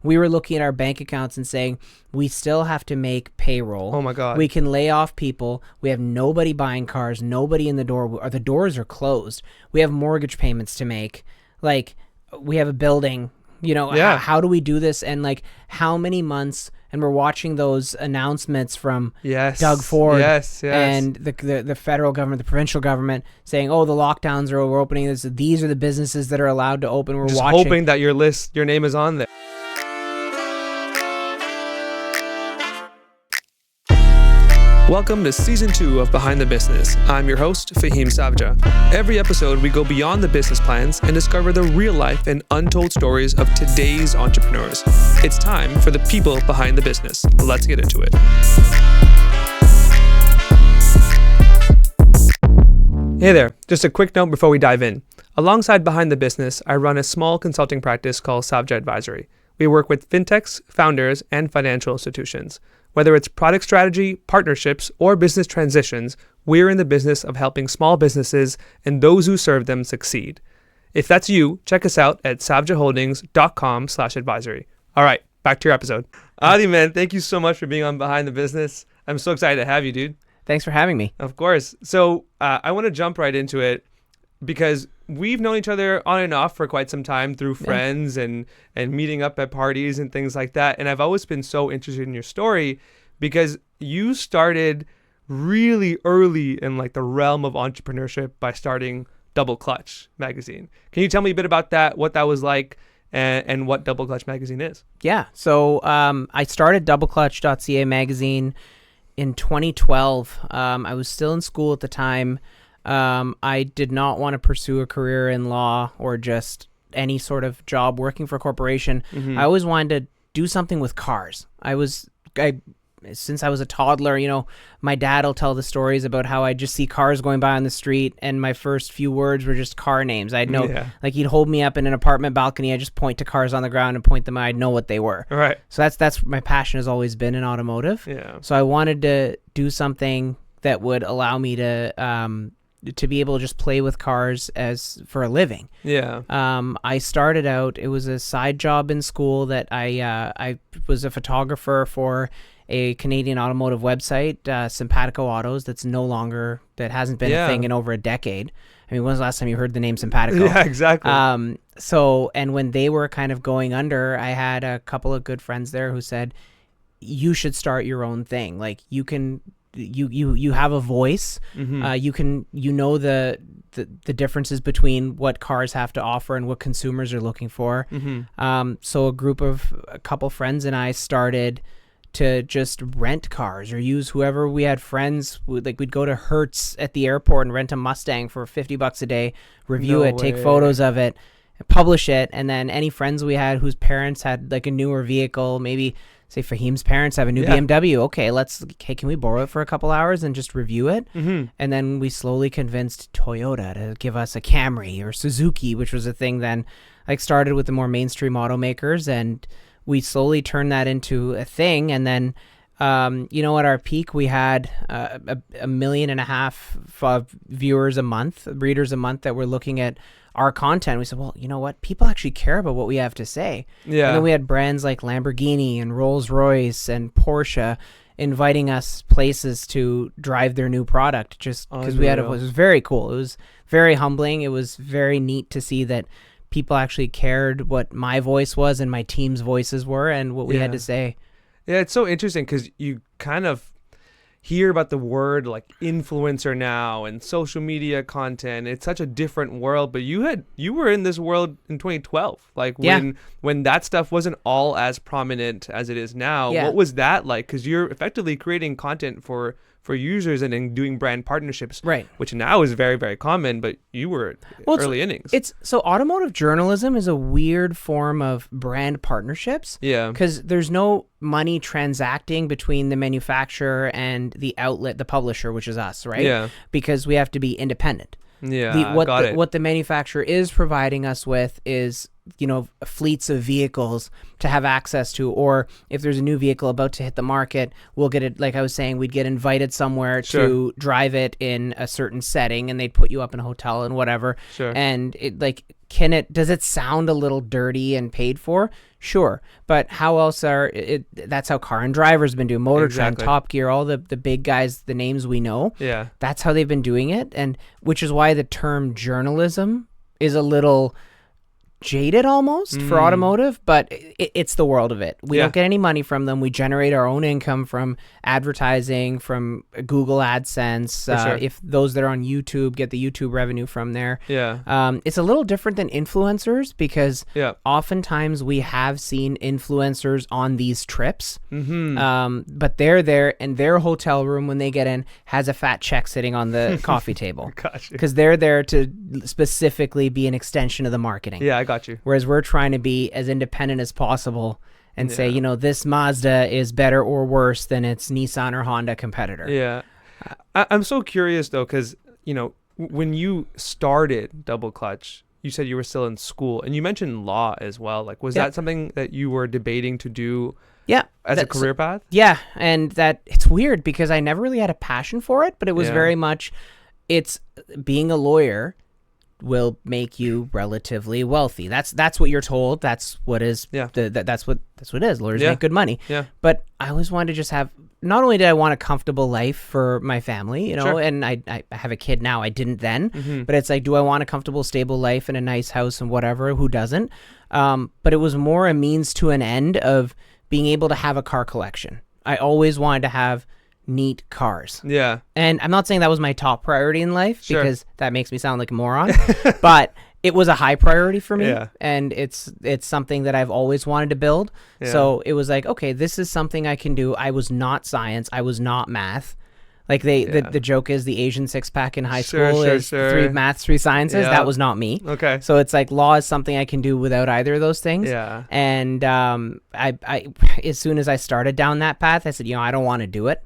we were looking at our bank accounts and saying, we still have to make payroll. Oh my God. We can lay off people. We have nobody buying cars, nobody in the door, or the doors are closed. We have mortgage payments to make. Like, we have a building, how do we do this? And like, how many months? And we're watching those announcements from Doug Ford and the federal government, the provincial government saying, oh, the lockdowns are over, opening this. These are the businesses that are allowed to open. We're just watching. hoping that your name is on there. Welcome to Season 2 of Behind the Business. I'm your host, Fahim Savja. Every episode, we go beyond the business plans and discover the real life and untold stories of today's entrepreneurs. It's time for the people behind the business. Let's get into it. Hey there, just a quick note before we dive in. Alongside Behind the Business, I run a small consulting practice called Savja Advisory. We work with fintechs, founders, and financial institutions. Whether it's product strategy, partnerships, or business transitions, we're in the business of helping small businesses and those who serve them succeed. If that's you, check us out at savjaholdings.com/advisory. All right, back to your episode. Adi, man, thank you so much for being on Behind the Business. I'm so excited to have you, dude. Thanks for having me. Of course. So I want to jump right into it because we've known each other on and off for quite some time through friends and meeting up at parties and things like that. And I've always been so interested in your story because you started really early in like the realm of entrepreneurship by starting DoubleClutch magazine. Can you tell me a bit about that, what that was like, and what DoubleClutch magazine is? Yeah. So I started DoubleClutch.ca magazine in 2012. I was still in school at the time. I did not want to pursue a career in law or just any sort of job working for a corporation. Mm-hmm. I always wanted to do something with cars. Since I was a toddler, my dad will tell the stories about how I just see cars going by on the street and my first few words were just car names. I'd know, like he'd hold me up in an apartment balcony. I just point to cars on the ground and point them out. I'd know what they were. Right. So that's my passion has always been in automotive. Yeah. So I wanted to do something that would allow me to be able to just play with cars for a living. Yeah. I started out, it was a side job in school that I was a photographer for a Canadian automotive website, Simpatico Autos, that hasn't been a thing in over a decade. I mean, when was the last time you heard the name Simpatico? Yeah, exactly. And when they were kind of going under, I had a couple of good friends there who said, you should start your own thing. Like you can, you have a voice. Mm-hmm. You know the differences between what cars have to offer and what consumers are looking for. Mm-hmm. So a couple friends and I started to just rent cars or use whoever we had friends. We'd go to Hertz at the airport and rent a Mustang for $50 a day, review it, take photos of it, publish it. And then any friends we had whose parents had like a newer vehicle, maybe say Fahim's parents have a new BMW. Okay, can we borrow it for a couple hours and just review it? Mm-hmm. And then we slowly convinced Toyota to give us a Camry, or Suzuki, which was a thing then. Like started with the more mainstream automakers, and we slowly turned that into a thing. And then, at our peak, we had 1.5 million viewers a month, readers a month that were looking at our content. We said, well, you know what? People actually care about what we have to say. Yeah. And then we had brands like Lamborghini and Rolls-Royce and Porsche inviting us places to drive their new product just because it was very cool. It was very humbling. It was very neat to see that people actually cared what my voice was and my team's voices were and what we had to say. Yeah, it's so interesting because you kind of hear about the word like influencer now and social media content. It's such a different world, but you were in this world in 2012, like when that stuff wasn't all as prominent as it is now. Yeah. What was that like? Because you're effectively creating content for users and then doing brand partnerships, right? Which now is very, very common, but you were early innings. So automotive journalism is a weird form of brand partnerships. Yeah. Because there's no money transacting between the manufacturer and the outlet, the publisher, which is us, right? Yeah. Because we have to be independent. Yeah. What the manufacturer is providing us with is fleets of vehicles to have access to, or if there's a new vehicle about to hit the market, we'll get it. Like I was saying, we'd get invited somewhere to drive it in a certain setting, and they'd put you up in a hotel and whatever. Sure. And does it sound a little dirty and paid for? Sure. But how else that's how Car and Driver's been doing, Motor Trend, Top Gear, all the big guys, the names we know. Yeah. That's how they've been doing it. And which is why the term journalism is a little jaded almost for automotive, but it's the world of it. We don't get any money from them. We generate our own income from advertising, from Google AdSense. If those that are on YouTube get the YouTube revenue from there. Yeah. It's a little different than influencers because oftentimes we have seen influencers on these trips, but they're there in their hotel room when they get in has a fat check sitting on the coffee table because they're there to specifically be an extension of the marketing. Yeah, I got you. Whereas we're trying to be as independent as possible and say, this Mazda is better or worse than its Nissan or Honda competitor. Yeah. I'm so curious though, because, when you started Double Clutch, you said you were still in school and you mentioned law as well. Like, was that something that you were debating to do as a career path? Yeah. And that it's weird because I never really had a passion for it, but it was very much, it's being a lawyer will make you relatively wealthy. That's what you're told. That's what is. Yeah. That's what it is. Lawyers make good money. Yeah. But I always wanted to just have. Not only did I want a comfortable life for my family, and I have a kid now. I didn't then, but it's like, do I want a comfortable, stable life in a nice house and whatever? Who doesn't? But it was more a means to an end of being able to have a car collection. I always wanted to have neat cars. Yeah. And I'm not saying that was my top priority in life because that makes me sound like a moron, but it was a high priority for me. Yeah. And it's something that I've always wanted to build. Yeah. So it was like, okay, this is something I can do. I was not science. I was not math. Like the joke is the Asian six-pack in high school is 3 maths, 3 sciences. Yeah. That was not me. Okay. So it's like law is something I can do without either of those things. Yeah. And I as soon as I started down that path, I said, I don't want to do it.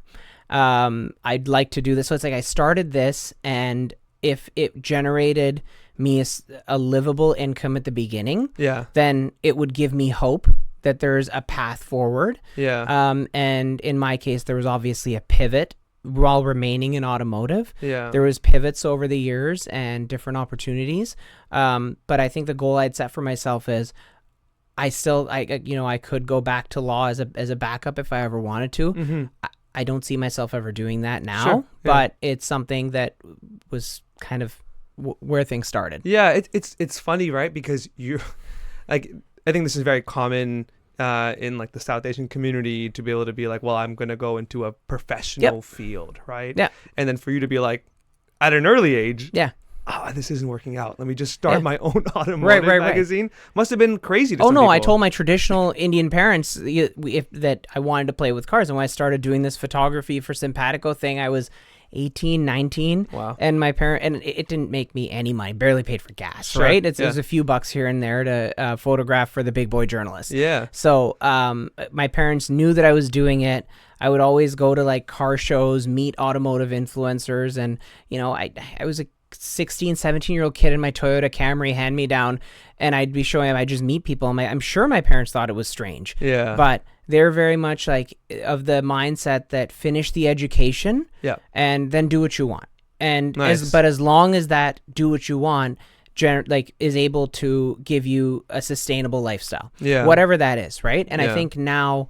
I'd like to do this. So it's like I started this, and if it generated me a livable income at the beginning, then it would give me hope that there's a path forward. Yeah. And in my case, there was obviously a pivot while remaining in automotive. Yeah. There was pivots over the years and different opportunities. But I think the goal I'd set for myself is I could go back to law as a backup if I ever wanted to. I don't see myself ever doing that now, but it's something that was kind of where things started. Yeah, it's funny, right? Because you, like, I think this is very common in like the South Asian community to be able to be like, well, I'm going to go into a professional field, right? Yeah. And then for you to be like, at an early age, this isn't working out. Let me just start my own automotive magazine. Must have been crazy to some people. I told my traditional Indian parents that I wanted to play with cars. And when I started doing this photography for Simpatico thing, I was 18, 19. Wow. And my parent, and it didn't make me any money, barely paid for gas, right? It was a few bucks here and there to photograph for the big boy journalist. Yeah. So my parents knew that I was doing it. I would always go to like car shows, meet automotive influencers. And, I was a 16, 17-year-old kid in my Toyota Camry hand-me-down, and I'd be showing up. I just meet people. I'm sure my parents thought it was strange. Yeah. But they're very much like of the mindset that finish the education and then do what you want. And as long as that do what you want is able to give you a sustainable lifestyle. Yeah. Whatever that is, right? And I think now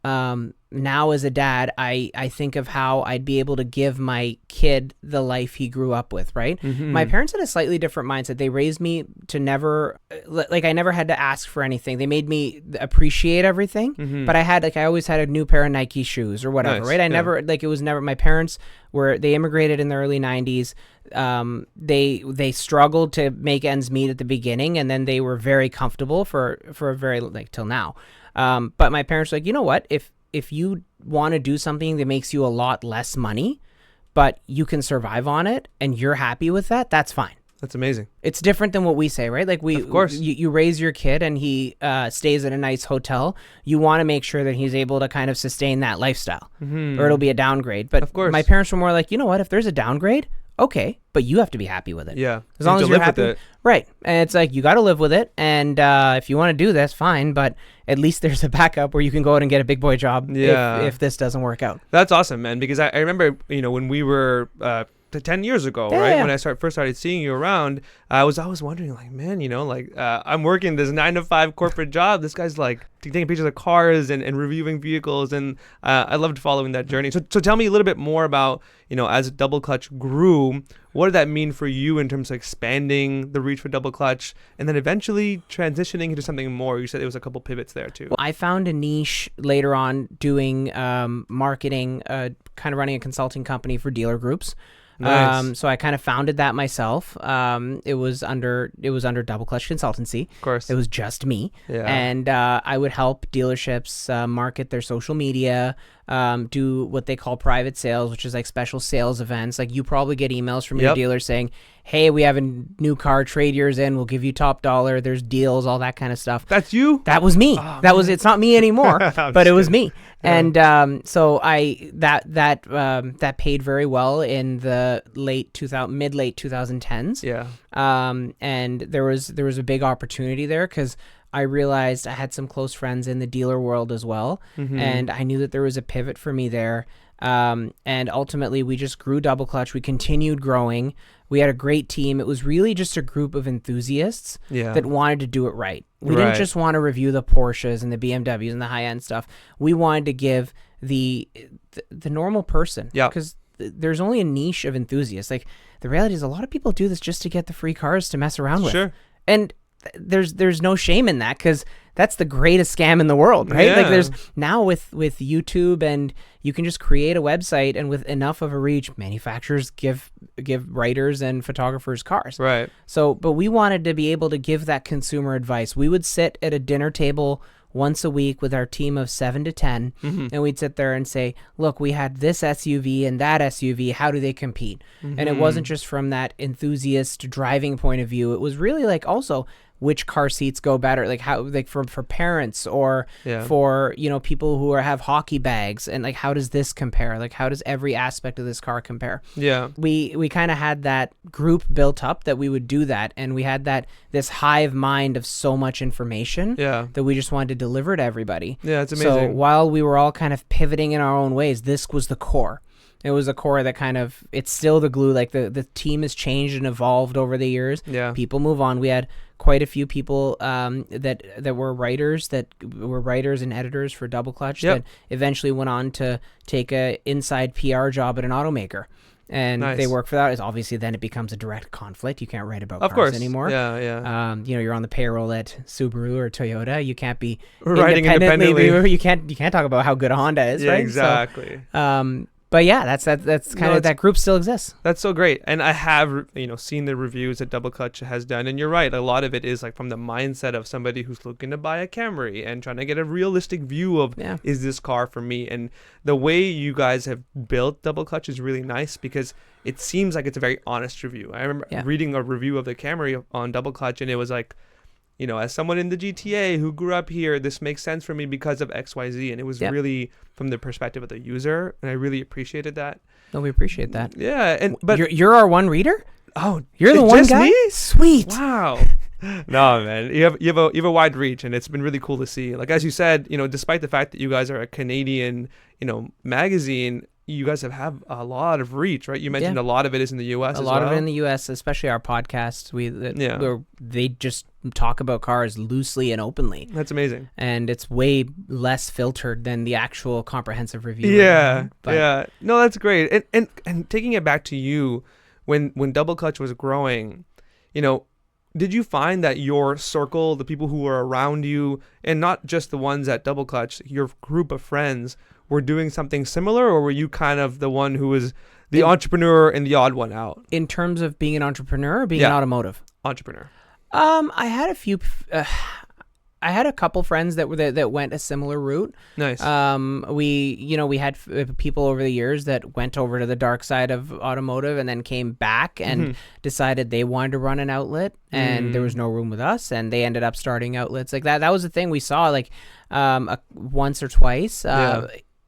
as a dad, I think of how I'd be able to give my kid the life he grew up with, right? My parents had a slightly different mindset. They raised me to never, I never had to ask for anything. They made me appreciate everything, but I always had a new pair of Nike shoes or whatever, right? I never, it was never, my parents they immigrated in the early 90s. They struggled to make ends meet at the beginning, and then they were very comfortable for a very, till now. But my parents were like, you know what, if you want to do something that makes you a lot less money, but you can survive on it and you're happy with that, that's fine. That's amazing. It's different than what we say, right? Of course. You raise your kid and he stays at a nice hotel. You want to make sure that he's able to kind of sustain that lifestyle or it'll be a downgrade. But of course, my parents were more like, you know what, if there's a downgrade, Okay, but you have to be happy with it. Yeah. As long as you're happy. With it. Right. And it's like, you got to live with it. And if you want to do this, fine. But at least there's a backup where you can go out and get a big boy job if this doesn't work out. That's awesome, man. Because I remember, when we were 10 years ago, right? Yeah. When I first started seeing you around, I was always wondering, like, man, I'm working this 9-to-5 corporate job. This guy's like taking pictures of cars and reviewing vehicles, and I loved following that journey. So tell me a little bit more about, as Double Clutch grew, what did that mean for you in terms of expanding the reach for Double Clutch, and then eventually transitioning into something more? You said there was a couple pivots there too. Well, I found a niche later on doing marketing, kind of running a consulting company for dealer groups. Nice. So I kind of founded that myself. It was under Double Clutch Consultancy. Of course. It was just me. Yeah. And I would help dealerships market their social media, do what they call private sales, which is like special sales events. Like, you probably get emails from your dealer saying, hey, we have a new car, trade yours in, we'll give you top dollar, there's deals, all that kind of stuff. That's you? That was me. It's not me anymore, but it was me. Yeah. And so that paid very well in the mid-late 2010s. Yeah. And there was a big opportunity there because I realized I had some close friends in the dealer world as well. Mm-hmm. And I knew that there was a pivot for me there. And ultimately we just grew Double Clutch. We continued growing. We had a great team. It was really just a group of enthusiasts that wanted to do it right. We didn't just want to review the Porsches and the BMWs and the high-end stuff. We wanted to give the normal person. Yeah. Because there's only a niche of enthusiasts. Like, the reality is a lot of people do this just to get the free cars to mess around with. Sure. And there's no shame in that, because that's the greatest scam in the world, right? Yeah. Like, there's now with YouTube, and you can just create a website, and with enough of a reach, manufacturers give writers and photographers cars. Right. So, but we wanted to be able to give that consumer advice. We would sit at a dinner table once a week with our team of 7 to 10, and we'd sit there and say, look, we had this SUV and that SUV, how do they compete? Mm-hmm. And it wasn't just from that enthusiast driving point of view. It was really like also which car seats go better, like how, like for parents or for, people who have hockey bags, and like, how does this compare? Like, how does every aspect of this car compare? Yeah. We kind of had that group built up that we would do that, and we had this hive mind of so much information that we just wanted to deliver to everybody. Yeah, it's amazing. So while we were all kind of pivoting in our own ways, this was the core. It was a core that it's still the glue. Like, the team has changed and evolved over the years. Yeah. People move on. We had quite a few people that were writers and editors for Double Clutch that eventually went on to take a inside PR job at an automaker. And they work for that. It's obviously then it becomes a direct conflict. You can't write about cars anymore. Yeah, yeah. You're on the payroll at Subaru or Toyota. You can't be writing independently. You can't talk about how good a Honda is, right? Exactly. So, but yeah, that's kind of that group still exists. That's so great. And I have, seen the reviews that Double Clutch has done. And you're right. A lot of it is like from the mindset of somebody who's looking to buy a Camry and trying to get a realistic view of, is this car for me? And the way you guys have built Double Clutch is really nice, because it seems like it's a very honest review. I remember reading a review of the Camry on Double Clutch, and it was like, as someone in the GTA who grew up here, this makes sense for me because of XYZ. And it was really from the perspective of the user. And I really appreciated that. No, we appreciate that. Yeah. But you're our one reader? Oh, you're the one just guy? Me? Sweet. Wow. No, man, you have a wide reach, and it's been really cool to see. Like, as you said, despite the fact that you guys are a Canadian, magazine, you guys have a lot of reach, right? You mentioned a lot of it is in the U.S. A lot of it in the U.S., especially our podcasts. They just talk about cars loosely and openly. That's amazing. And it's way less filtered than the actual comprehensive review. Yeah, yeah. No, that's great. And taking it back to you, when Double Clutch was growing, did you find that your circle, the people who were around you, and not just the ones at Double Clutch, your group of friends, were doing something similar, or were you kind of the one who was the entrepreneur and the odd one out? In terms of being an entrepreneur or being an automotive? Entrepreneur. I had a few. I had a couple friends that went a similar route. Nice. We had people over the years that went over to the dark side of automotive and then came back and decided they wanted to run an outlet, and there was no room with us, and they ended up starting outlets like that. That was the thing we saw like once or twice.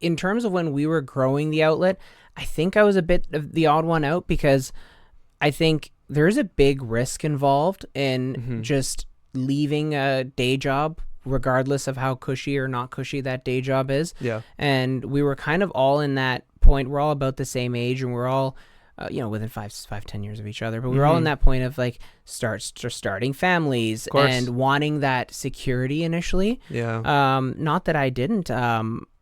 In terms of when we were growing the outlet, I think I was a bit of the odd one out, because I think there's a big risk involved in just leaving a day job, regardless of how cushy or not cushy that day job is. Yeah. And we were kind of all in that point. We're all about the same age, and we're all, within 10 years of each other. But we were all in that point of like starting families and wanting that security initially. Yeah. Not that I didn't.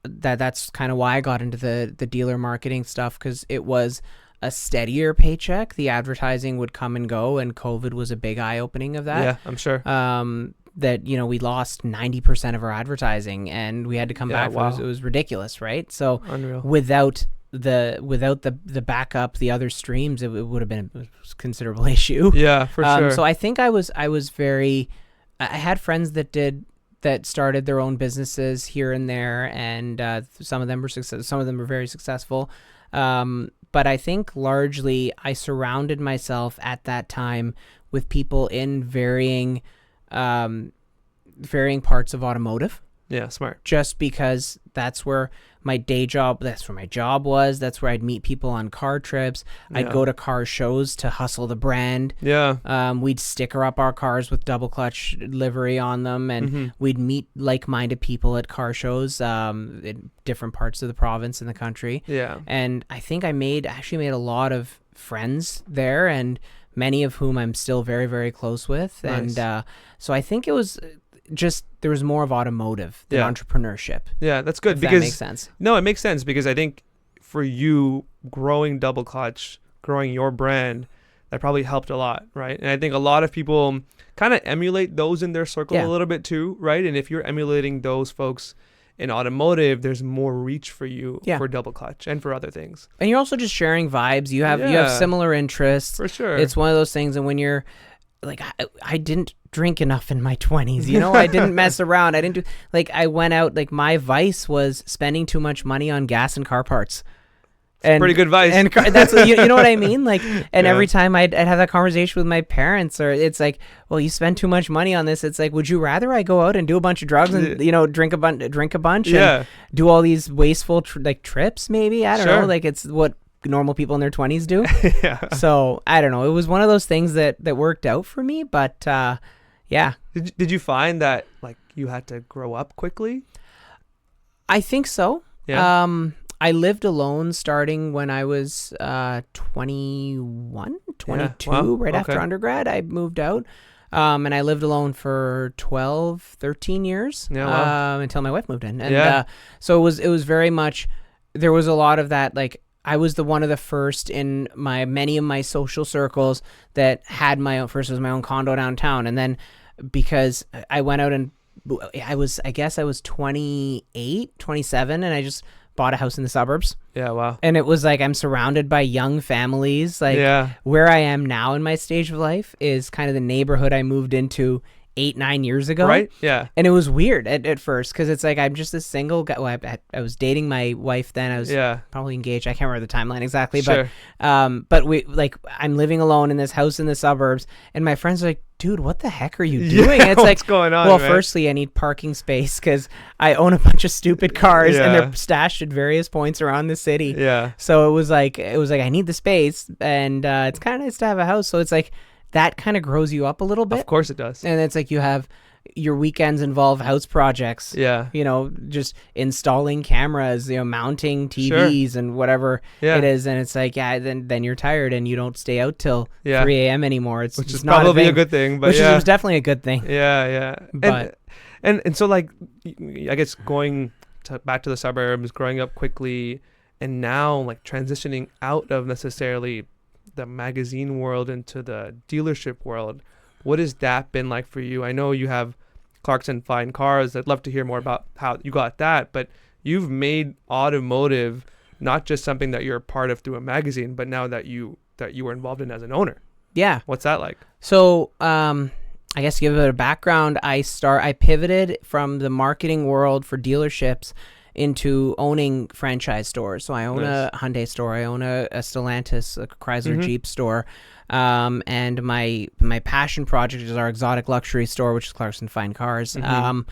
That's kind of why I got into the dealer marketing stuff, because it was a steadier paycheck. The advertising would come and go, and COVID was a big eye opening of that. Yeah, I'm sure. That we lost 90% of our advertising, and we had to come back. Wow. It was ridiculous, right? So Unreal. without the backup, the other streams, it would have been a considerable issue. Yeah, for sure. So I think I had friends that started their own businesses here and there, and some of them were very successful. But I think largely I surrounded myself at that time with people in varying parts of automotive. Yeah, smart. Just because that's where my job was. That's where I'd meet people on car trips. I'd go to car shows to hustle the brand. Yeah. We'd sticker up our cars with Double Clutch livery on them, and we'd meet like-minded people at car shows in different parts of the province and the country. Yeah. And I think I actually made a lot of friends there, and many of whom I'm still very, very close with. Nice. And so I think it was just, there was more of automotive than entrepreneurship. Yeah, that's good. If because that makes sense. No, it makes sense, because I think for you, growing Double Clutch, growing your brand, that probably helped a lot, right? And I think a lot of people kind of emulate those in their circle a little bit too, right? And if you're emulating those folks in automotive, there's more reach for you for Double Clutch and for other things. And you're also just sharing vibes. You have similar interests. For sure. It's one of those things, and when you're like, I didn't drink enough in my 20s, I didn't mess around. I didn't do, I went out, my vice was spending too much money on gas and car parts. And pretty good advice. And that's you know what I mean? Every time I'd have that conversation with my parents, or it's like, well, you spend too much money on this. It's like, would you rather I go out and do a bunch of drugs and drink a bunch and do all these wasteful trips? Maybe, I don't know. It's what normal people in their 20s do. So I don't know. It was one of those things that worked out for me, but yeah. Did you find that you had to grow up quickly? I think so. Yeah. I lived alone starting when I was 21, 22, right after undergrad. I moved out, and I lived alone for 12, 13 years until my wife moved in. And so it was very much, there was a lot of that, I was one of the first in many of my social circles that had my own condo downtown. And then because I went out and I was 28, 27, and I just bought a house in the suburbs. Yeah, wow. And it was I'm surrounded by young families. Where I am now in my stage of life is kind of the neighborhood I moved into 8-9 years ago. Right? Yeah. And it was weird at first, because it's I'm just a single guy. Well, I was dating my wife then. I was probably engaged. I can't remember the timeline exactly. Sure. But we I'm living alone in this house in the suburbs, and my friends are like, dude, what the heck are you doing? Yeah, it's what's going on, well, man? Firstly, I need parking space because I own a bunch of stupid cars and they're stashed at various points around the city. Yeah. So it was like I need the space, and it's kind of nice to have a house. So it's that kind of grows you up a little bit. Of course it does. And it's you have your weekends involve house projects. Yeah. Just installing cameras, mounting TVs and whatever it is. And it's then you're tired and you don't stay out till 3 a.m. anymore. Which is probably a good thing. But it was definitely a good thing. Yeah, yeah. But and so I guess going back to the suburbs, growing up quickly, and now transitioning out of necessarily the magazine world into the dealership world. What has that been like for you? I know you have Clarkson Fine Cars. I'd love to hear more about how you got that, but you've made automotive not just something that you're a part of through a magazine, but now that you were involved in as an owner. Yeah. What's that like? So, I guess to give a bit of background, I pivoted from the marketing world for dealerships into owning franchise stores. So I own a Hyundai store, I own a Stellantis, a Chrysler Jeep store, and my passion project is our exotic luxury store, which is Clarkson Fine Cars. And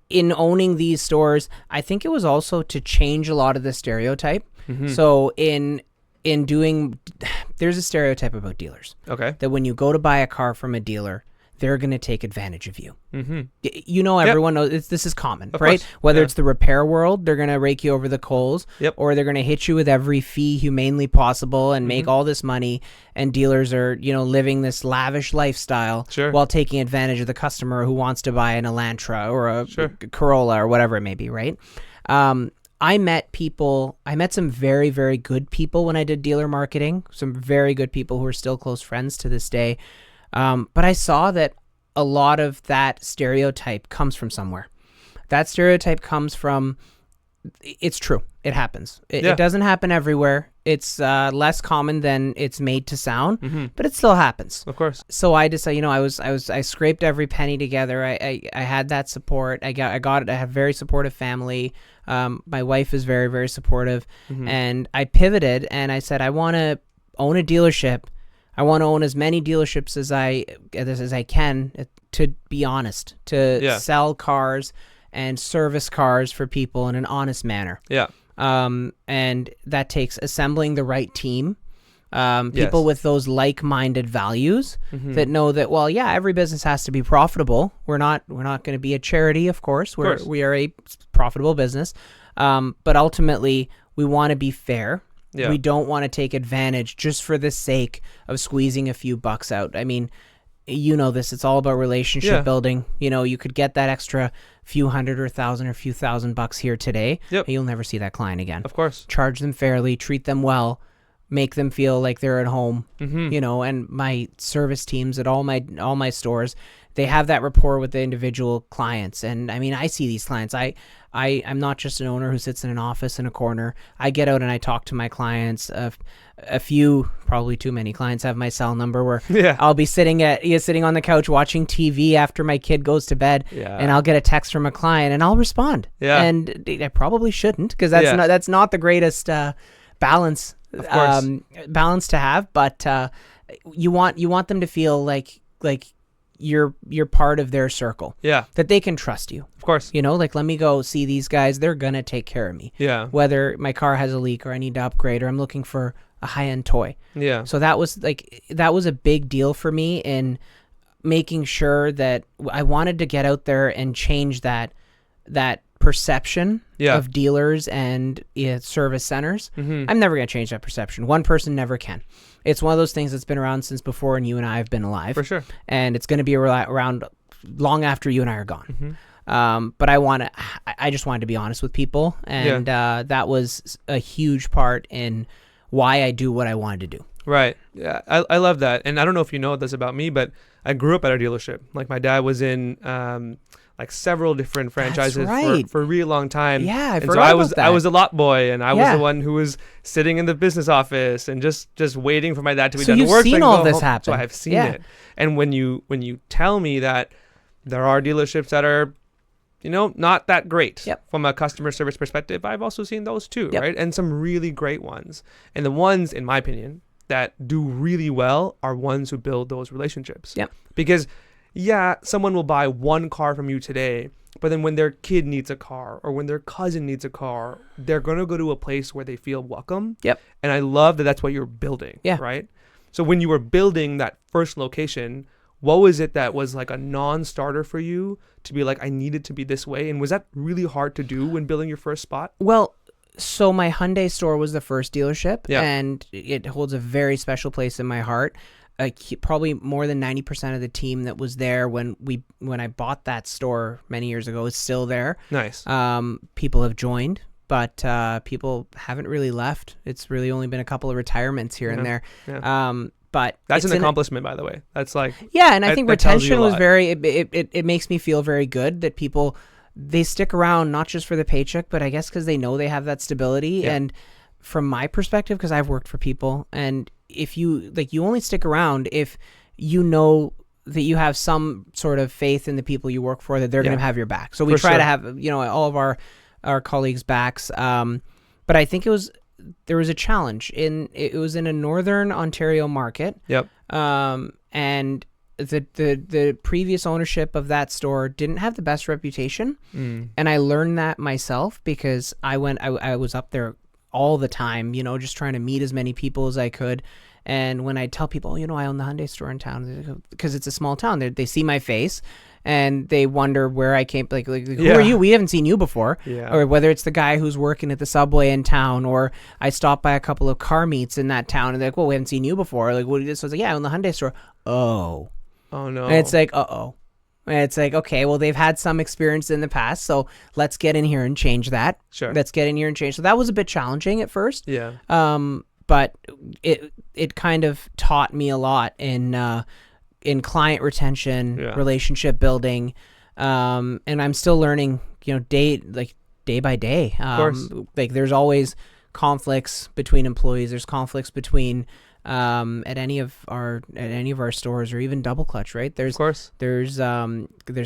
in owning these stores, I think it was also to change a lot of the stereotype. So in there's a stereotype about dealers. Okay. That when you go to buy a car from a dealer, they're going to take advantage of you. Mm-hmm. Everyone knows this is common, Of right? course. Whether Yeah. it's the repair world, they're going to rake you over the coals, Yep. or they're going to hit you with every fee humanely possible and make all this money. And dealers are, living this lavish lifestyle Sure. while taking advantage of the customer who wants to buy an Elantra or a Sure. Corolla or whatever it may be, right? I met some very, very good people when I did dealer marketing, some very good people who are still close friends to this day. But I saw that a lot of that stereotype comes from somewhere. That stereotype comes from, it's true. It happens. It doesn't happen everywhere. It's less common than it's made to sound, but it still happens. Of course. So I decided, I scraped every penny together. I had that support. I have a very supportive family. My wife is very, very supportive, and I pivoted and I said, I want to own a dealership. I want to own as many dealerships as I can, to be honest, to sell cars and service cars for people in an honest manner. Yeah. And that takes assembling the right team, people with those like-minded values that know that, well, yeah, every business has to be profitable. We're not going to be a charity, of course. We are a profitable business, but ultimately we want to be fair. Yeah. We don't want to take advantage just for the sake of squeezing a few bucks out. I mean, this, it's all about relationship building. You could get that extra few hundred or thousand or few $1,000 here today. Yep. You'll never see that client again. Of course. Charge them fairly, treat them well, make them feel like they're at home. And my service teams at all my stores, they have that rapport with the individual clients. And I mean, I see these clients. I'm not just an owner who sits in an office in a corner. I get out and I talk to my clients. A few, probably too many clients, have my cell number where I'll be sitting on the couch watching TV after my kid goes to bed, and I'll get a text from a client and I'll respond. Yeah. And I probably shouldn't, because that's not the greatest balance to have. But you want them to feel like you're part of their circle. Yeah. That they can trust you. Of course. Let me go see these guys. They're going to take care of me. Yeah. Whether my car has a leak or I need to upgrade or I'm looking for a high-end toy. Yeah. So that was a big deal for me in making sure that I wanted to get out there and change that perception of dealers and service centers. I'm never going to change that perception. One person never can. It's one of those things that's been around since before you and I have been alive. For sure. And it's going to be around long after you and I are gone. But I just wanted to be honest with people. And that was a huge part in why I do what I wanted to do. Right. Yeah. I love that. And I don't know if you know this about me, but I grew up at a dealership. Like my dad was in several different franchises for a really long time. Yeah, I forgot about that. I was a lot boy, and I was the one who was sitting in the business office and just waiting for my dad to be done to work. So you've seen all this happen. So I've seen it. And when you tell me that there are dealerships that are, not that great from a customer service perspective, I've also seen those too, right? And some really great ones. And the ones, in my opinion, that do really well are ones who build those relationships. Yep. Because someone will buy one car from you today, but then when their kid needs a car or when their cousin needs a car, they're going to go to a place where they feel welcome. Yep. And I love that that's what you're building, right? So when you were building that first location, what was it that was like a non-starter for you to be like, I need it to be this way? And was that really hard to do when building your first spot? Well, so my Hyundai store was the first dealership, and it holds a very special place in my heart. Probably more than 90% of the team that was there when I bought that store many years ago is still there. Nice. People have joined, but people haven't really left. It's really only been a couple of retirements here and there. Yeah. But that's an accomplishment, by the way. That's like and I think retention was very. It makes me feel very good that people, they stick around not just for the paycheck, but I guess because they know they have that stability. And from my perspective, because I've worked for people, and if you only stick around if you know that you have some sort of faith in the people you work for, that they're going to have your back. So we try to have all of our colleagues' backs. But I think there was a challenge it was in a northern Ontario market. Yep. And the previous ownership of that store didn't have the best reputation. And I learned that myself because I was up there all the time, just trying to meet as many people as I could. And when I tell people, I own the Hyundai store in town, because it's a small town, they see my face and they wonder where I came. Like who are you? We haven't seen you before. Yeah. Or whether it's the guy who's working at the Subway in town, or I stopped by a couple of car meets in that town, and they're like, well, we haven't seen you before. Like, what do you do? So I was like, yeah, I own the Hyundai store. Oh no. And it's like, uh-oh. And it's like, okay, well, they've had some experience in the past, so let's get in here and change that. Sure. Let's get in here and change. So that was a bit challenging at first. Yeah. But it kind of taught me a lot in client retention, relationship building, and I'm still learning, day by day. Of course. Like there's always conflicts between employees. There's conflicts between at any of our stores, or even DoubleClutch, right? Of course. There's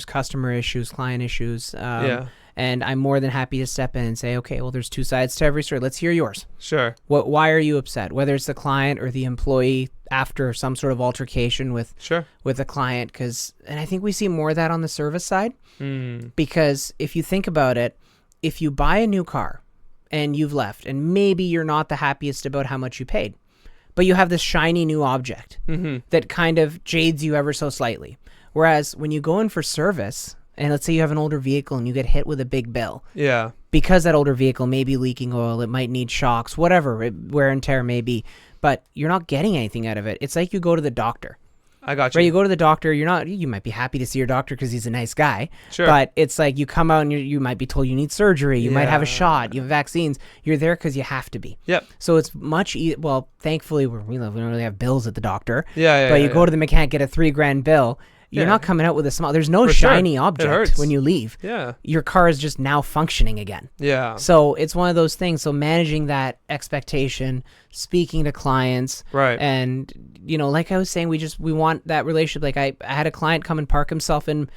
customer issues, client issues. And I'm more than happy to step in and say, okay, well, there's two sides to every story. Let's hear yours. Sure. Why are you upset? Whether it's the client or the employee after some sort of altercation with a client, and I think we see more of that on the service side. Because if you think about it, if you buy a new car and you've left, and maybe you're not the happiest about how much you paid, but you have this shiny new object that kind of jades you ever so slightly. Whereas when you go in for service, and let's say you have an older vehicle and you get hit with a big bill. Yeah. Because that older vehicle may be leaking oil, it might need shocks, whatever wear and tear may be, but you're not getting anything out of it. It's like you go to the doctor. I got you. Right, you go to the doctor, you might be happy to see your doctor because he's a nice guy. Sure. But it's like you come out and you might be told you need surgery, you might have a shot, you have vaccines. You're there because you have to be. Yep. So it's much well, thankfully we don't really have bills at the doctor. But you go to the mechanic, get a $3,000 bill. You're not coming out with a smile. There's no shiny object when you leave. Yeah. Your car is just now functioning again. Yeah. So it's one of those things. So managing that expectation, speaking to clients. Right. And, like I was saying, we want that relationship. Like I had a client come and park himself in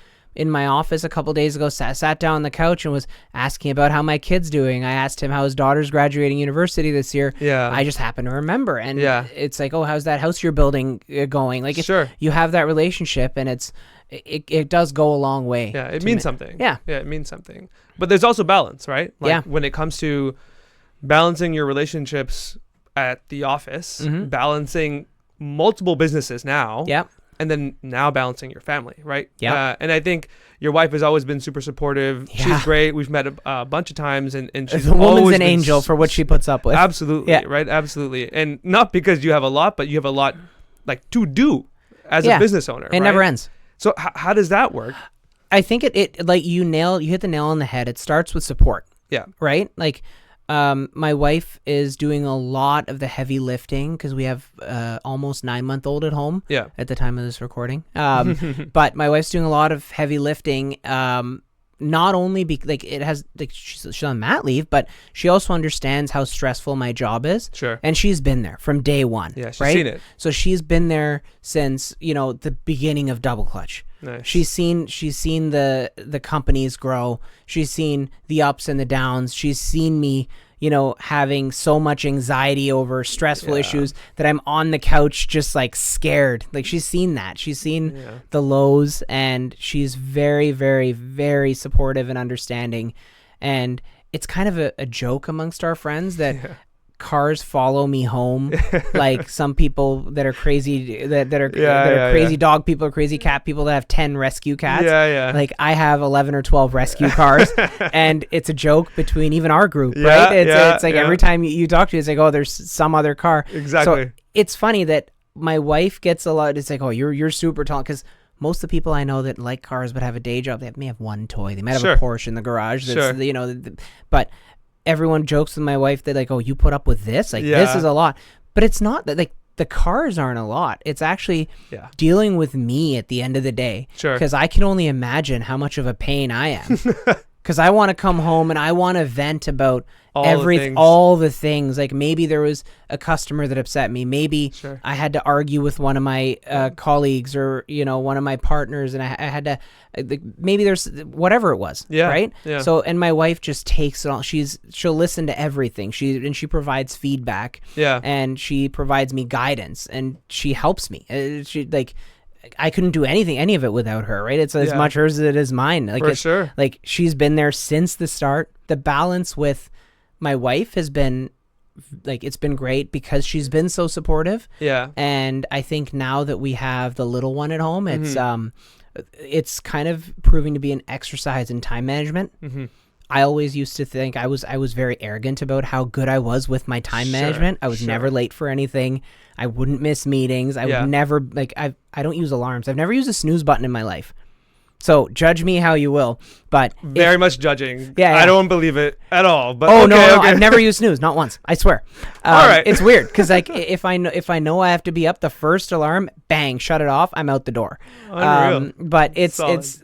my office a couple days ago, sat down on the couch and was asking about how my kid's doing. I asked him how his daughter's graduating university this year. Yeah. I just happen to remember. And it's like, oh, how's that house you're building going? Like, you have that relationship, and it does go a long way. Yeah, it means something. Yeah, it means something. But there's also balance, right? Like when it comes to balancing your relationships at the office, balancing multiple businesses now. Yeah. And then now balancing your family, right? Yeah. And I think your wife has always been super supportive. Yeah. She's great. We've met a bunch of times, and she's the woman's an angel for what she puts up with. Absolutely, right? Absolutely. And not because you have a lot, but you have a lot to do as a business owner. It never ends. So how does that work? I think it like you hit the nail on the head. It starts with support. Yeah. Right? Like my wife is doing a lot of the heavy lifting because we have almost 9-month-old at home at the time of this recording. But my wife's doing a lot of heavy lifting, not only she's on mat leave, but she also understands how stressful my job is. Sure. And she's been there from day one. Yeah, she's seen it. So she's been there since, the beginning of DoubleClutch. Nice. She's seen the companies grow. She's seen the ups and the downs. She's seen me, having so much anxiety over stressful issues that I'm on the couch just like scared. Like she's seen that. She's seen the lows, and she's very, very, very supportive and understanding. And it's kind of a joke amongst our friends that cars follow me home. Like some people that are crazy, that are crazy dog people or crazy cat people that have 10 rescue cats. Like I have 11 or 12 rescue cars. And it's a joke between even our group, right? It's like every time you talk to you, it's like, oh, there's some other car. Exactly. So it's funny that my wife gets a lot. It's like, oh, you're super tall, because most of the people I know that like cars but have a day job, they may have one toy. They might have a Porsche in the garage. That's, but everyone jokes with my wife that like, oh, you put up with this? Like this is a lot. But it's not that, like, the cars aren't a lot. It's actually dealing with me at the end of the day. Sure. Because I can only imagine how much of a pain I am. Because I want to come home and I want to vent about all the things. Like maybe there was a customer that upset me. Maybe I had to argue with one of my colleagues, or one of my partners, and I had to. Maybe there's whatever it was. Yeah. Right. Yeah. So, and my wife just takes it all. She'll listen to everything. She provides feedback. Yeah. And she provides me guidance, and she helps me. I couldn't do any of it without her, right? It's as much hers as it is mine. Like, for sure. Like she's been there since the start. The balance with my wife has been like it's been great because she's been so supportive. Yeah. And I think now that we have the little one at home, it's kind of proving to be an exercise in time management. I always used to think I was very arrogant about how good I was with my time management. I was never late for anything. I wouldn't miss meetings. I would never, like, I don't use alarms. I've never used a snooze button in my life. So judge me how you will, but very much judging. Yeah, I don't believe it at all. But no, I've never used snooze, not once. I swear. All right, it's weird because like if I know I have to be up, the first alarm, bang, shut it off. I'm out the door. But it's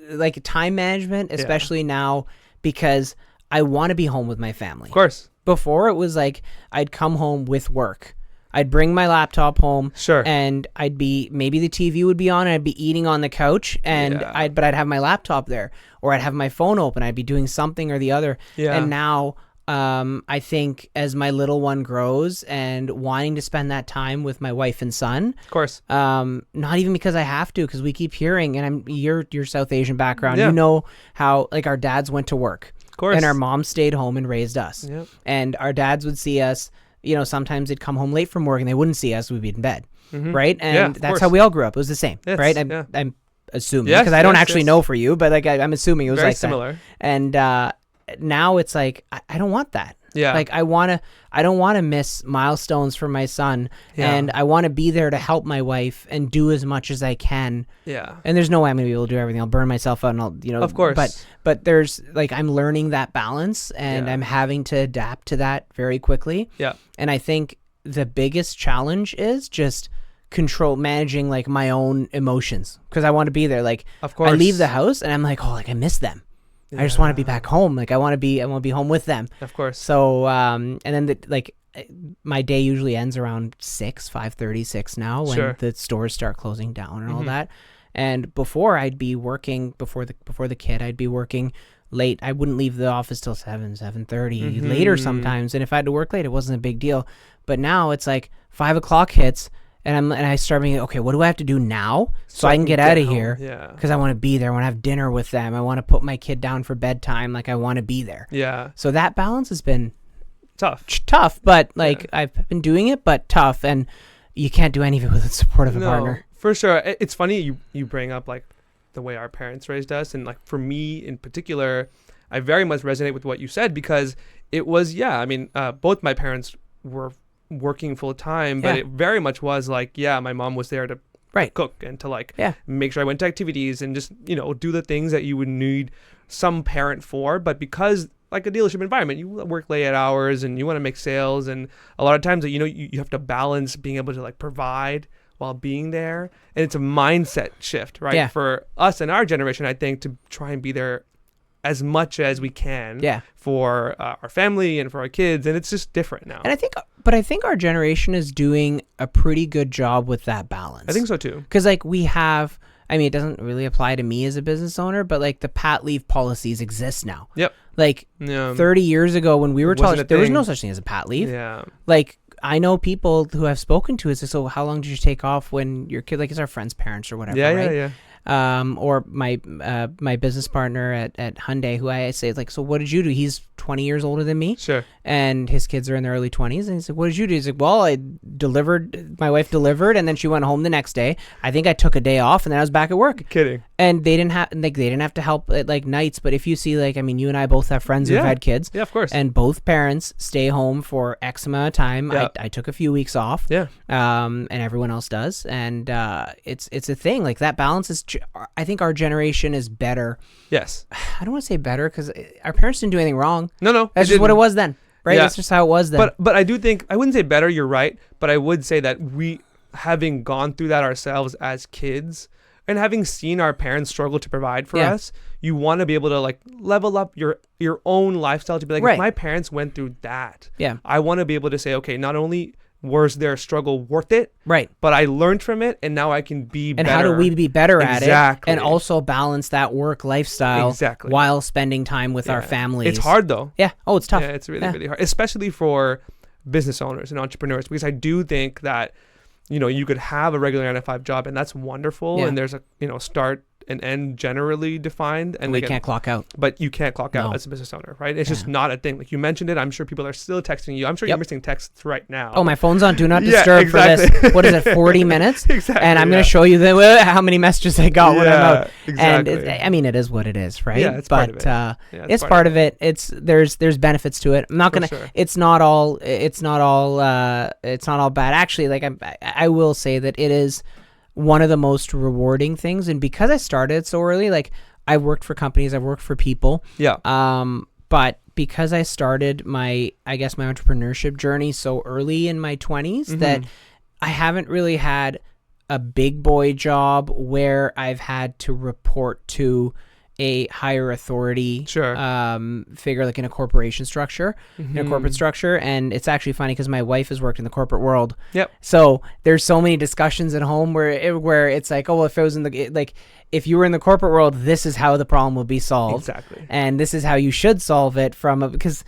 like time management, especially now, because I want to be home with my family. Of course. Before it was like I'd come home with work. I'd bring my laptop home, and maybe the TV would be on, and I'd be eating on the couch, and I'd have my laptop there, or I'd have my phone open. I'd be doing something or the other. Yeah. And now, I think as my little one grows and wanting to spend that time with my wife and son, of course, not even because I have to, because we keep hearing, and your South Asian background, you know how like our dads went to work, of course, and our moms stayed home and raised us, and our dads would see us. You know, sometimes they'd come home late from work and they wouldn't see us. We'd be in bed, right? And that's how we all grew up. It was the same, right? I'm assuming because I don't actually know for you, but like I'm assuming it was very like similar. That. And now it's like I don't want that. Yeah, like I don't want to miss milestones for my son, and I want to be there to help my wife and do as much as I can. Yeah, and there's no way I'm gonna be able to do everything. I'll burn myself out, and I'll, of course. But there's like I'm learning that balance, and I'm having to adapt to that very quickly. Yeah, and I think the biggest challenge is just managing like my own emotions, because I want to be there. Like, of course, I leave the house and I'm like, oh, like I miss them. I just want to be back home. Like I want to be home with them. Of course. So, and then my day usually ends around 5:30, 6 now, when the stores start closing down and all that. And before I'd be working before the kid, I'd be working late. I wouldn't leave the office till 7:30 later sometimes. And if I had to work late, it wasn't a big deal. But now it's like 5 o'clock hits. And I start being, okay, what do I have to do now so I can get out of here? Yeah. Because I want to be there. I want to have dinner with them. I want to put my kid down for bedtime. Like I want to be there. Yeah. So that balance has been tough, but like I've been doing it, but tough. And you can't do any of it with the support of a partner. For sure. It's funny you bring up like the way our parents raised us. And like for me in particular, I very much resonate with what you said, because it was, both my parents were working full time, but it very much was like, my mom was there to cook and to like make sure I went to activities and just, do the things that you would need some parent for. But because like a dealership environment, you work late hours and you want to make sales, and a lot of times that you have to balance being able to like provide while being there, and it's a mindset shift, right? For us and our generation, I think, to try and be there as much as we can for our family and for our kids, and it's just different now. And I think our generation is doing a pretty good job with that balance. I think so too. Because like we have, it doesn't really apply to me as a business owner, but like the pat leave policies exist now. Yep. Like 30 years ago when we were taught, there was no such thing as a pat leave. Yeah. Like I know people who I've spoken to is so how long did you take off when your kid, like it's our friend's parents or whatever, right? Yeah. Or my business partner at Hyundai, who I say like, so what did you do? He's 20 years older than me. Sure. And his kids are in their early 20s. And he's like, what did you do? He's like, well, my wife delivered, and then she went home the next day. I think I took a day off, and then I was back at work. Kidding. And they didn't have to help at like nights. But if you see like, you and I both have friends who've had kids. Yeah, of course. And both parents stay home for X amount of time. Yeah. I took a few weeks off. Yeah. And everyone else does. And it's a thing. Like that balance is, I think our generation is better. Yes. I don't want to say better because our parents didn't do anything wrong. No. That's just what it was then. Right? Yeah. That's just how it was then. But I do think, I wouldn't say better, you're right. But I would say that we, having gone through that ourselves as kids, and having seen our parents struggle to provide for us, you want to be able to like level up your own lifestyle to be like, if my parents went through that, I want to be able to say, okay, not only was their struggle worth it, right, but I learned from it, and now I can be better. And how do we be better at it? And also balance that work lifestyle while spending time with our families. It's hard though. Yeah. Oh, it's tough. Yeah, it's really hard, especially for business owners and entrepreneurs, because I do think that you could have a regular 9-to-5 job, and that's wonderful. And there's a start an end generally defined, and we can't clock out. But you can't clock out No. as a business owner, right? It's just not a thing. Like you mentioned it, I'm sure people are still texting you. I'm sure you're missing texts right now. Oh, my phone's on do not disturb for this. What is it, 40 minutes? Exactly. And I'm going to show you how many messages I got when I'm out. Exactly. And I mean, it is what it is, right? Yeah, it's part of it. It's part of it. There's benefits to it. I'm not gonna. Sure. It's not all bad. Actually, like I will say that it is one of the most rewarding things. And because I started so early, like I worked for companies, I worked for people. Yeah. But because I started my entrepreneurship journey so early in my 20s, that I haven't really had a big boy job where I've had to report to a higher authority figure, like in a corporation structure, in a corporate structure. And it's actually funny because my wife has worked in the corporate world. Yep. So there's so many discussions at home where it's like, oh, well, if it was if you were in the corporate world, this is how the problem will be solved. Exactly. And this is how you should solve it because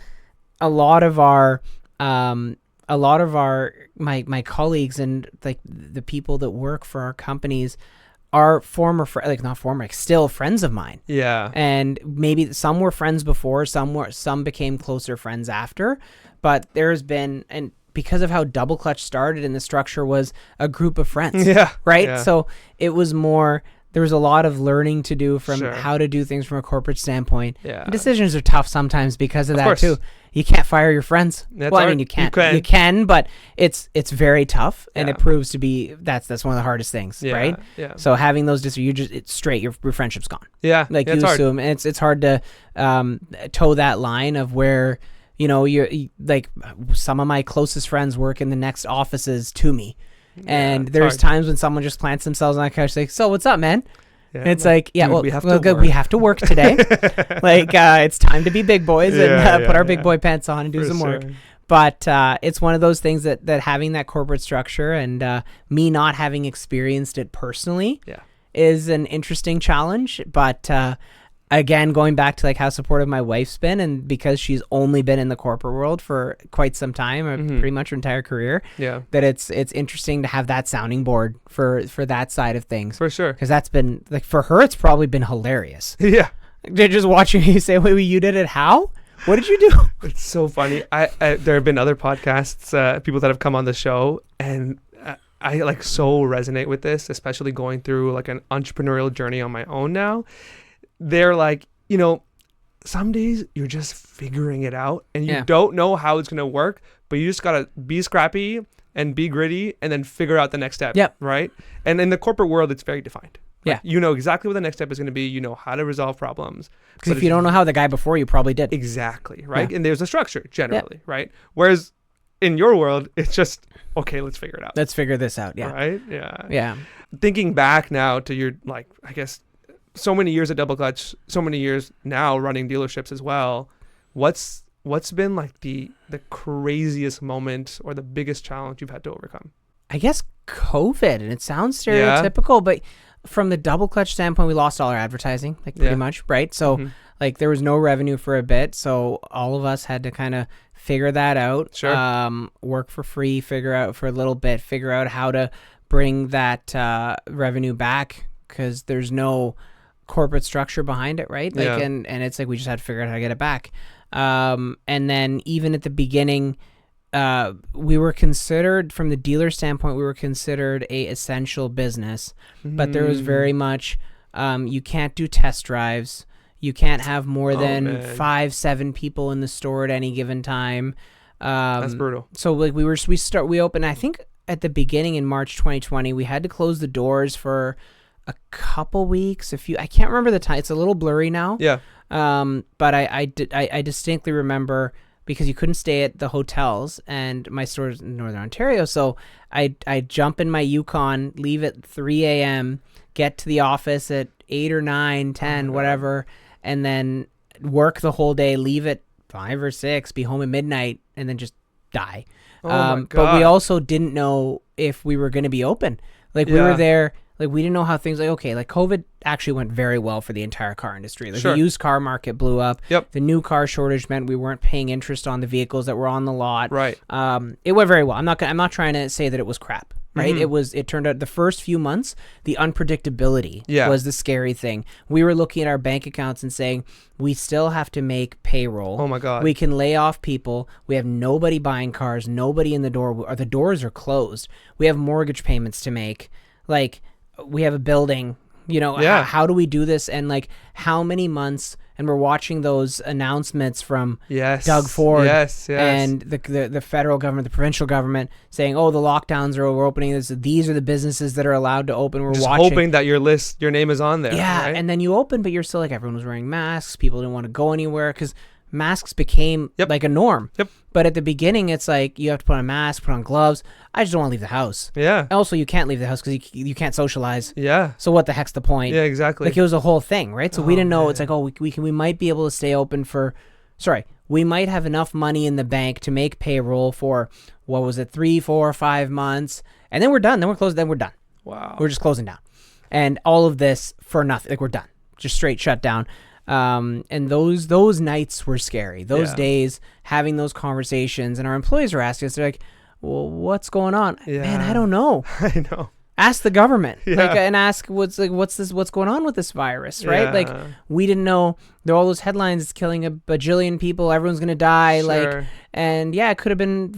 a lot of our my colleagues and like the people that work for our companies are still friends of mine. Yeah. And maybe some were friends before, some became closer friends after, but there's been, and because of how Double Clutch started and the structure was a group of friends. Yeah. Right. Yeah. So it was there was a lot of learning to do from how to do things from a corporate standpoint. Yeah. And decisions are tough sometimes because of that course. too. You can't fire your friends. That's well, I hard. mean, you can't. You You can, but it's very tough, and Yeah. it proves to be that's one of the hardest things, Yeah. right? Yeah. So having those, it's straight. Your friendship's gone. Yeah. Like yeah, you it's hard. assume, and it's hard to toe that line of where you like some of my closest friends work in the next offices to me, and it's there's hard. times when someone just plants themselves on the couch, like, so what's up, man? Yeah, And it's like, yeah, dude, well, we have good, to we work. have to work today. Like, it's time to be big boys and put our big boy pants on and do For some work. sure. But it's one of those things that having that corporate structure and me not having experienced it personally is an interesting challenge. But again, going back to like how supportive my wife's been, and because she's only been in the corporate world for quite some time, or pretty much her entire career, that it's interesting to have that sounding board for that side of things. For sure. Because that's been like, for her, it's probably been hilarious. Yeah. They're just watching you say, wait, you did it how? What did you do? It's so funny. I there have been other podcasts, people that have come on the show, and I like so resonate with this, especially going through like an entrepreneurial journey on my own now. They're like, some days you're just figuring it out and you don't know how it's going to work, but you just got to be scrappy and be gritty and then figure out the next step. Yep. Right. And in the corporate world, it's very defined. Yeah. Like, you know exactly what the next step is going to be. You know how to resolve problems. Because if you don't know how, the guy before you probably did. Exactly. Right. Yeah. And there's a structure generally. Right. Whereas in your world, it's just, okay, let's figure it out. Let's figure this out. Yeah. Right. Yeah. Yeah. Thinking back now to your, like, I guess, so many years at Double Clutch, so many years now running dealerships as well. What's been like the craziest moment or the biggest challenge you've had to overcome? I guess COVID, and it sounds stereotypical, but from the Double Clutch standpoint, we lost all our advertising, like pretty much, right? So like there was no revenue for a bit, so all of us had to kind of figure that out. Sure. Work for free, figure out for a little bit, figure out how to bring that revenue back, because there's no corporate structure behind it, right? Like, and it's like we just had to figure out how to get it back. And then even at the beginning, we were considered, from the dealer standpoint, we were considered a essential business, but there was very much, you can't do test drives. You can't have more than 5-7 people in the store at any given time. That's brutal. So like we opened, I think at the beginning in March 2020, we had to close the doors for a couple weeks, I can't remember the time. It's a little blurry now. Yeah. But I distinctly remember, because you couldn't stay at the hotels, and my store's in Northern Ontario. So I jump in my Yukon, leave at 3 a.m., get to the office at 8 or 9, 10, whatever, and then work the whole day, leave at 5 or 6, be home at midnight, and then just die. Oh my God. But we also didn't know if we were going to be open. Like we were there. Like, we didn't know how things, like, okay, like COVID actually went very well for the entire car industry. Like the used car market blew up. Yep. The new car shortage meant we weren't paying interest on the vehicles that were on the lot. Right. It went very well. I'm not trying to say that it was crap. right? Mm-hmm. It turned out the first few months, the unpredictability Yeah. was the scary thing. We were looking at our bank accounts and saying, we still have to make payroll. Oh my God. We can lay off people. We have nobody buying cars, nobody in the door, or the doors are closed. We have mortgage payments to make. Like, we have a building, Yeah. how do we do this? And like, how many months? And we're watching those announcements from Yes. Doug Ford Yes. and the federal government, the provincial government saying, oh, the lockdowns are we're opening this. These are the businesses that are allowed to open. We're Just watching. hoping that your name is on there. Yeah. Right? And then you open, but you're still like, everyone was wearing masks. People didn't want to go anywhere because masks became like a norm. Yep. But at the beginning, it's like you have to put on a mask, put on gloves. I just don't want to leave the house. Yeah. Also, you can't leave the house because you can't socialize. Yeah. So what the heck's the point? Yeah, exactly. Like, it was a whole thing, right? So we didn't know. man. It's like, oh, we might be able to stay open for, we might have enough money in the bank to make payroll for, 3, 4, 5 months. And then we're done. Then we're closed. Then we're done. Wow. We're just closing down. And all of this for nothing. Like, we're done. Just straight shut down. And those nights were scary. Those days, having those conversations, and our employees are asking us, they're like, well, what's going on? Yeah. Man, I don't know. I know. Ask the government, Yeah. and ask what's going on with this virus, right? Yeah. Like, we didn't know. There are all those headlines. It's killing a bajillion people. Everyone's gonna die. Sure. Like, and yeah, it could have been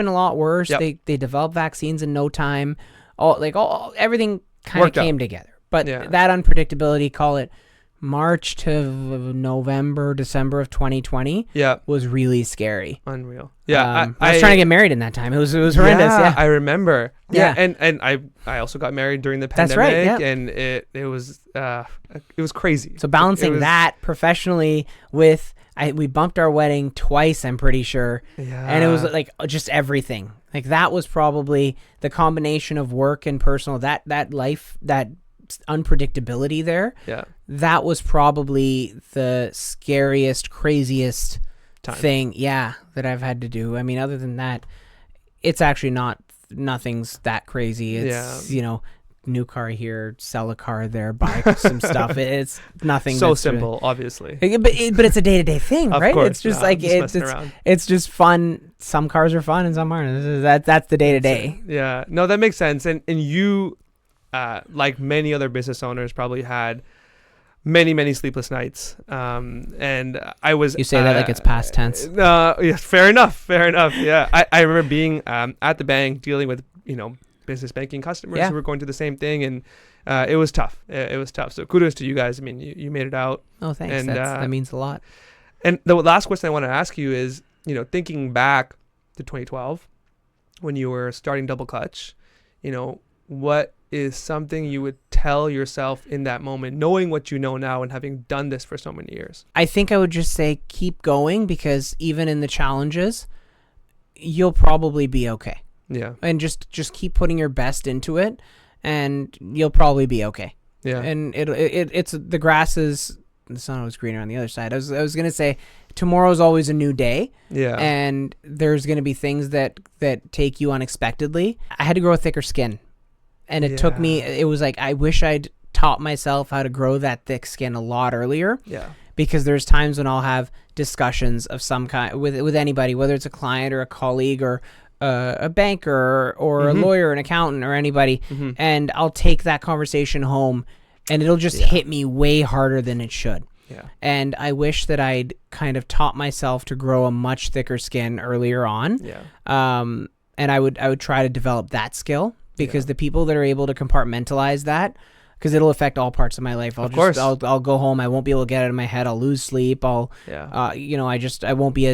a lot worse. Yep. They developed vaccines in no time. Everything kind of Worked out. came together. But Yeah. that unpredictability, call it March to November, December of 2020, Yeah. was really scary. Unreal. Yeah. I was trying to get married in that time. It was horrendous. Yeah. I remember. Yeah. And I also got married during the That's pandemic. right, yeah. And it was crazy. So balancing It was- that professionally with, we bumped our wedding twice, I'm pretty sure. Yeah. And it was like just everything. Like, that was probably the combination of work and personal, that life, that unpredictability there. Yeah. That was probably the scariest, craziest Time. thing, that I've had to do. I mean, other than that, it's actually nothing's that crazy. It's, new car here, sell a car there, buy some stuff. It's nothing. So that's simple, obviously. but it's a day-to-day thing, Of right? course. It's just No, like, I'm just messing around. it's just fun. Some cars are fun and some aren't. That's the day-to-day. Yeah. No, that makes sense. And you, like many other business owners, probably had many sleepless nights. And I was. You say that like it's past tense. Yeah, fair enough. Yeah. I remember being at the bank dealing with, business banking customers who were going through the same thing. And it was tough. It was tough. So kudos to you guys. I mean, you made it out. Oh, thanks. And, that means a lot. And the last question I want to ask you is, thinking back to 2012 when you were starting Double Clutch, what is something you would tell yourself in that moment, knowing what you know now and having done this for so many years? I think I would just say keep going, because even in the challenges, you'll probably be okay. Yeah. And just keep putting your best into it, and you'll probably be okay. Yeah. And it's the grass is, the sun always greener on the other side. I was gonna say tomorrow's always a new day. Yeah. And there's gonna be things that take you unexpectedly. I had to grow a thicker skin, and it took me. It was like, I wish I'd taught myself how to grow that thick skin a lot earlier. Yeah. Because there's times when I'll have discussions of some kind with anybody, whether it's a client or a colleague or a banker or a lawyer, an accountant, or anybody, and I'll take that conversation home, and it'll just hit me way harder than it should. Yeah. And I wish that I'd kind of taught myself to grow a much thicker skin earlier on. Yeah. And I would try to develop that skill, because the people that are able to compartmentalize that, because it'll affect all parts of my life. I'll go home. I won't be able to get it out of my head. I'll lose sleep. I won't be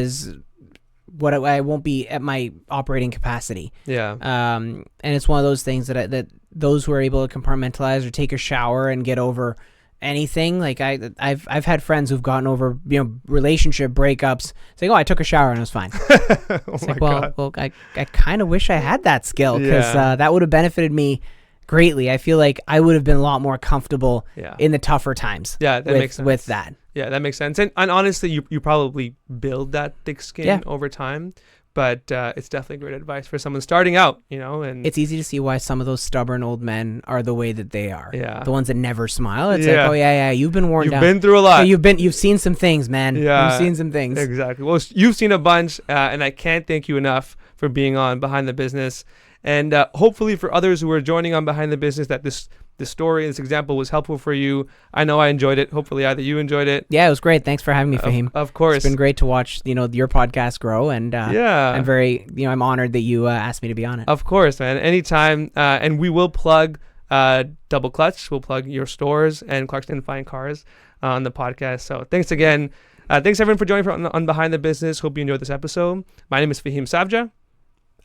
I won't be at my operating capacity. Yeah. And it's one of those things that those who are able to compartmentalize or take a shower and get over anything, like I've had friends who've gotten over relationship breakups saying, "Oh, I took a shower and it was fine." It's like, well, I kind of wish I had that skill, because that would have benefited me greatly. I feel like I would have been a lot more comfortable in the tougher times. Yeah, that makes sense. With that. Yeah, that makes sense. And honestly, you probably build that thick skin over time, but it's definitely great advice for someone starting out, and it's easy to see why some of those stubborn old men are the way that they are. Yeah. The ones that never smile. It's like, oh yeah, you've been worn down. You've been through a lot. You've seen some things, man. Yeah. You've seen some things. Exactly. Well, you've seen a bunch, and I can't thank you enough for being on Behind the Business. And hopefully for others who are joining on Behind the Business, that this story, this example was helpful for you. I know I enjoyed it. Hopefully either you enjoyed it. Yeah, it was great. Thanks for having me, Fahim. Of course. It's been great to watch, your podcast grow, and I'm very, I'm honored that you asked me to be on it. Of course, man. Anytime. And we will plug Double Clutch. We'll plug your stores and Clarkson Fine Cars on the podcast. So thanks again. Thanks everyone for joining on Behind the Business. Hope you enjoyed this episode. My name is Fahim Savja.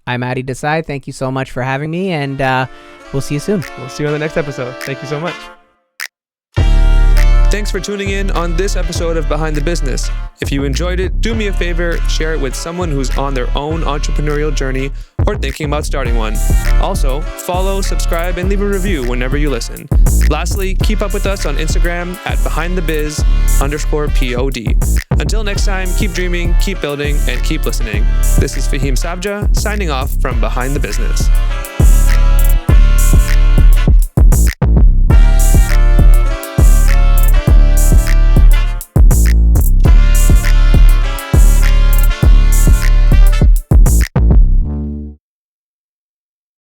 I'm Adi Desai. Thank you so much for having me, and we'll see you soon. We'll see you on the next episode. Thank you so much. Thanks for tuning in on this episode of Behind the Business. If you enjoyed it, do me a favor, share it with someone who's on their own entrepreneurial journey or thinking about starting one. Also, follow, subscribe, and leave a review whenever you listen. Lastly, keep up with us on Instagram at BehindTheBiz_POD. Until next time, keep dreaming, keep building, and keep listening. This is Fahim Savja signing off from Behind the Business.